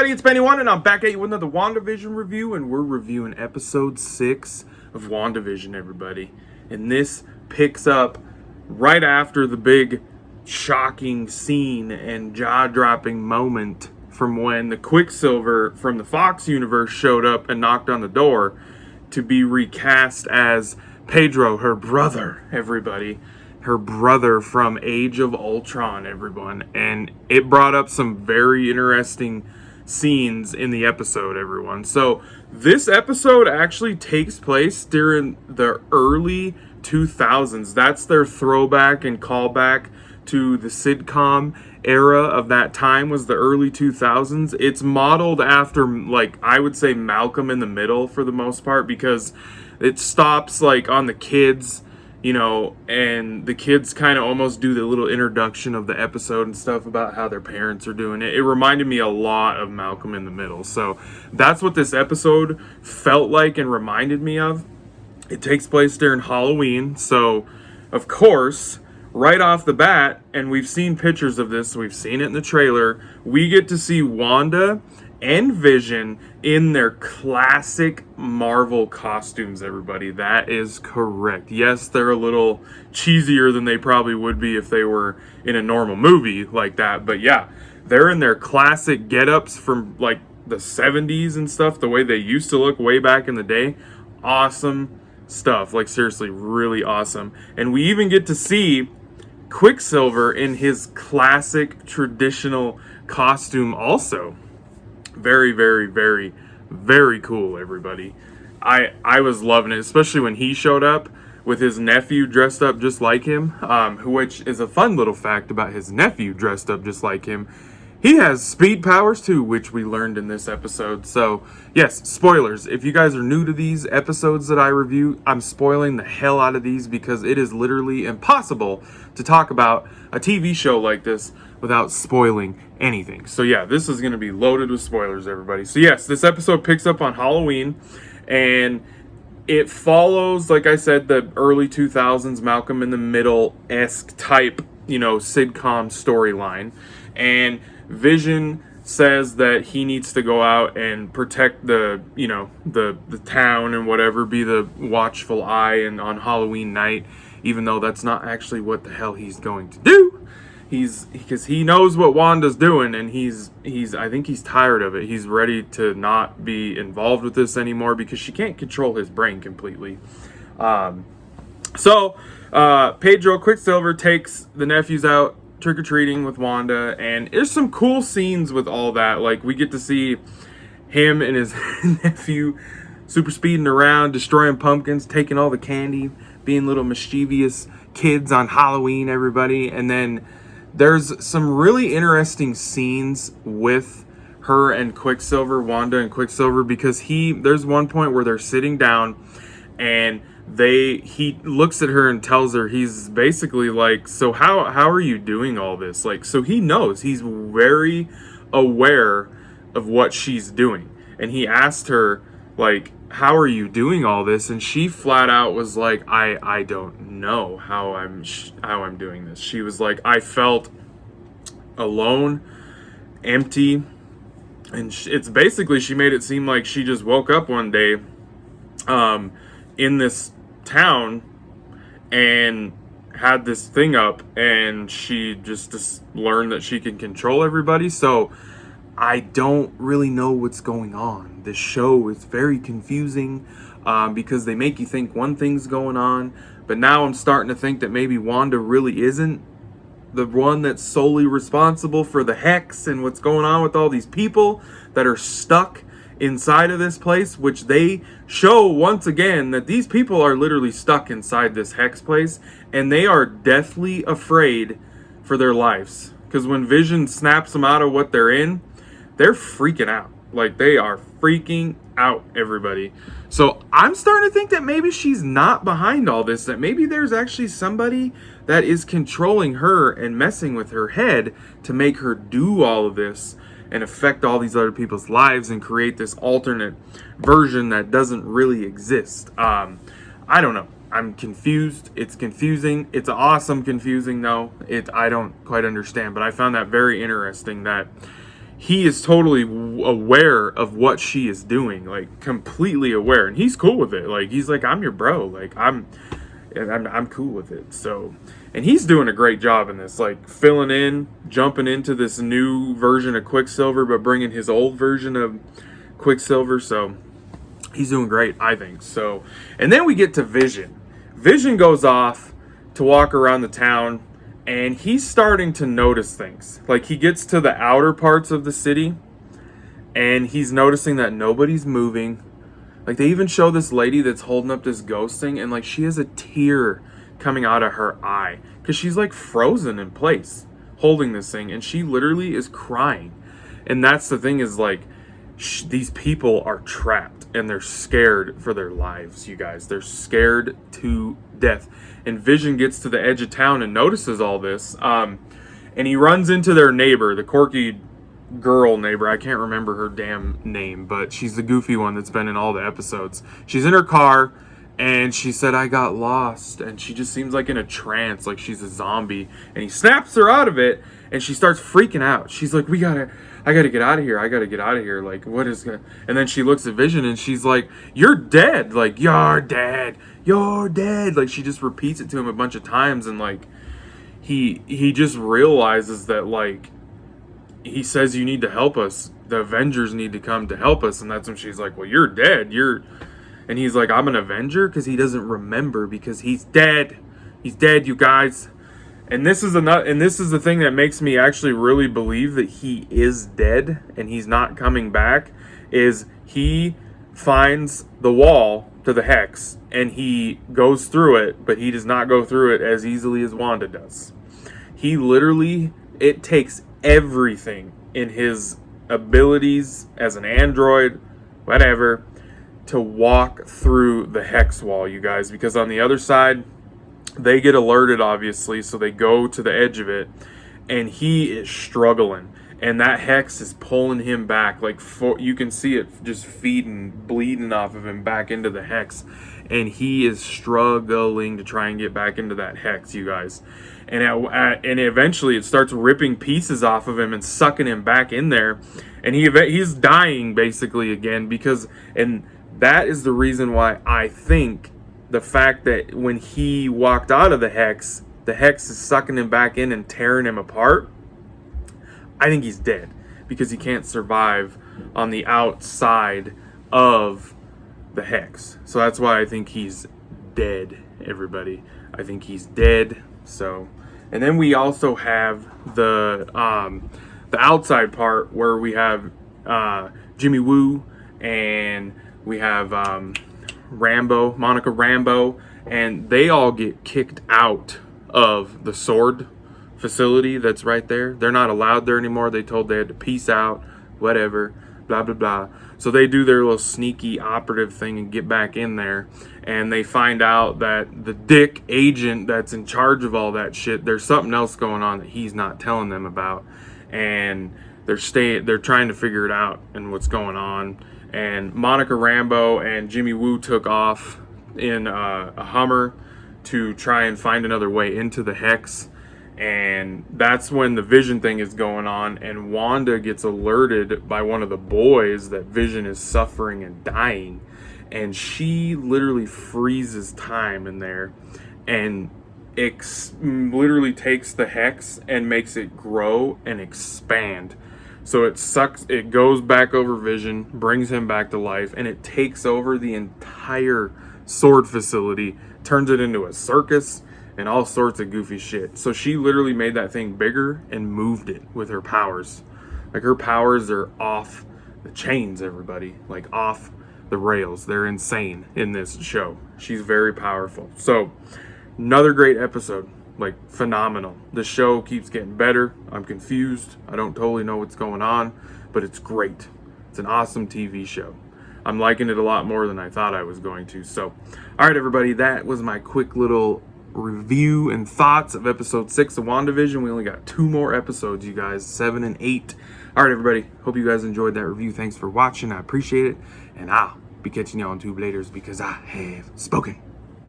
everybody, it's Benny One, and I'm back at you with another WandaVision review, and we're reviewing episode 6 of WandaVision, everybody. And this picks up right after the big shocking scene and jaw-dropping moment from when the Quicksilver from the Fox universe showed up and knocked on the door to be recast as Pedro, her brother, everybody. Her brother from Age of Ultron, everyone. And it brought up some very interesting scenes in the episode, everyone. So this episode actually takes place during the early 2000s. That's their throwback and callback to the sitcom era of that time, was the early 2000s. It's modeled after, like, I would say Malcolm in the Middle for the most part, because it stops like on the kids, you know, and the kids kind of almost do the little introduction of the episode and stuff about how their parents are doing it. It reminded me a lot of Malcolm in the Middle. So that's what this episode felt like and reminded me of. It takes place during Halloween. So, of course, right off the bat, and we've seen pictures of this, we've seen it in the trailer, we get to see Wanda and Vision in their classic Marvel costumes, everybody. That is correct. Yes, they're a little cheesier than they probably would be if they were in a normal movie like that. But yeah, they're in their classic get-ups from like the 70s and stuff, the way they used to look way back in the day. Awesome stuff. Like, seriously, really awesome. And we even get to see Quicksilver in his classic traditional costume also. Very, very, very, very cool, everybody. I was loving it, especially when he showed up with his nephew dressed up just like him, which is a fun little fact about his nephew dressed up just like him. He has speed powers too, which we learned in this episode. So, yes, spoilers. If you guys are new to these episodes that I review, I'm spoiling the hell out of these because it is literally impossible to talk about a TV show like this without spoiling anything. So yeah, this is going to be loaded with spoilers, everybody. So yes, this episode picks up on Halloween, and it follows, like I said, the early 2000s Malcolm in the Middle-esque type, you know, sitcom storyline. And Vision says that he needs to go out and protect the, you know, the town and whatever, be the watchful eye and on Halloween night, even though that's not actually what the hell he's going to do. Because he knows what Wanda's doing, and I think he's tired of it. He's ready to not be involved with this anymore because she can't control his brain completely. So Pedro Quicksilver takes the nephews out trick-or-treating with Wanda, and there's some cool scenes with all that. Like, we get to see him and his nephew super speeding around, destroying pumpkins, taking all the candy, being little mischievous kids on Halloween, everybody. And then there's some really interesting scenes with her and Quicksilver, Wanda and Quicksilver, because there's one point where they're sitting down and he looks at her and tells her, he's basically like, so how are you doing all this? Like, so he knows, he's very aware of what she's doing. And he asked her, like, how are you doing all this? And she flat out was like, I don't know how I'm doing this. She was like, I felt alone, empty, and it's basically, she made it seem like she just woke up one day in this town and had this thing up, and she just learned that she can control everybody. So I don't really know what's going on. This show is very confusing because they make you think one thing's going on, but now I'm starting to think that maybe Wanda really isn't the one that's solely responsible for the hex and what's going on with all these people that are stuck inside of this place, which they show once again that these people are literally stuck inside this hex place, and they are deathly afraid for their lives. Because when Vision snaps them out of what they're in, they're freaking out. Like, they are freaking out, everybody. So I'm starting to think that maybe she's not behind all this, that maybe there's actually somebody that is controlling her and messing with her head to make her do all of this and affect all these other people's lives and create this alternate version that doesn't really exist. I don't know. I'm confused. It's confusing. It's awesome confusing, though. I don't quite understand, but I found that very interesting that he is totally aware of what she is doing, like completely aware, and he's cool with it. Like he's like, I'm your bro, like I'm cool with it. So, and he's doing a great job in this, like filling in, jumping into this new version of Quicksilver, but bringing his old version of Quicksilver. So he's doing great, I think. So, and then we get to Vision. Vision goes off to walk around the town, and he's starting to notice things. Like he gets to the outer parts of the city, and he's noticing that nobody's moving. Like they even show this lady that's holding up this ghost thing, and like she has a tear coming out of her eye because she's like frozen in place holding this thing, and she literally is crying. And that's the thing, is like these people are trapped and they're scared for their lives, you guys. They're scared to death. And Vision gets to the edge of town and notices all this, and he runs into their neighbor, the quirky girl neighbor. I can't remember her damn name, but she's the goofy one that's been in all the episodes. She's in her car, and she said, I got lost, and she just seems like in a trance, like she's a zombie. And he snaps her out of it, and she starts freaking out. She's like, I gotta get out of here. I gotta get out of here. Like, what is gonna... And then she looks at Vision, and she's like, you're dead. Like, you're dead. You're dead. Like, she just repeats it to him a bunch of times, and like he just realizes that, like, he says, you need to help us. The Avengers need to come to help us. And that's when she's like, well, you're dead. And he's like, I'm an Avenger? Because he doesn't remember, because he's dead. He's dead, you guys. And this is the thing that makes me actually really believe that he is dead and he's not coming back, is he finds the wall to the hex and he goes through it, but he does not go through it as easily as Wanda does. He literally, it takes everything in his abilities as an android, whatever, to walk through the hex wall, you guys, because on the other side, they get alerted, obviously, so they go to the edge of it, and he is struggling, and that hex is pulling him back, like, you can see it just bleeding off of him back into the hex, and he is struggling to try and get back into that hex, you guys. And eventually it starts ripping pieces off of him and sucking him back in there, and he's dying basically again, because, and that is the reason why I think the fact that when he walked out of the hex is sucking him back in and tearing him apart. I think he's dead because he can't survive on the outside of the hex. So that's why I think he's dead, everybody. I think he's dead. So, and then we also have the outside part where we have Jimmy Woo, and we have Monica Rambeau, and they all get kicked out of the sword facility that's right there. They're not allowed there anymore. They told they had to peace out, whatever, blah, blah, blah. So they do their little sneaky operative thing and get back in there, and they find out that the dick agent that's in charge of all that shit, there's something else going on that he's not telling them about, and they're trying to figure it out and what's going on. And Monica Rambeau and Jimmy Woo took off in a Hummer to try and find another way into the hex. And that's when the Vision thing is going on. And Wanda gets alerted by one of the boys that Vision is suffering and dying. And she literally freezes time in there and literally takes the hex and makes it grow and expand. So it goes back over Vision, brings him back to life, and it takes over the entire sword facility, turns it into a circus, and all sorts of goofy shit. So she literally made that thing bigger and moved it with her powers. Like, her powers are off the chains, everybody. Like, off the rails. They're insane in this show. She's very powerful. So, another great episode. Like, phenomenal. The show keeps getting better. I'm confused. I don't totally know what's going on, but it's great. It's an awesome TV show. I'm liking it a lot more than I thought I was going to. So, all right, everybody, that was my quick little review and thoughts of episode 6 of WandaVision. We only got 2 more episodes, you guys, 7 and 8. All right, everybody, hope you guys enjoyed that review. Thanks for watching. I appreciate it, and I'll be catching y'all on Tube laters, because I have spoken.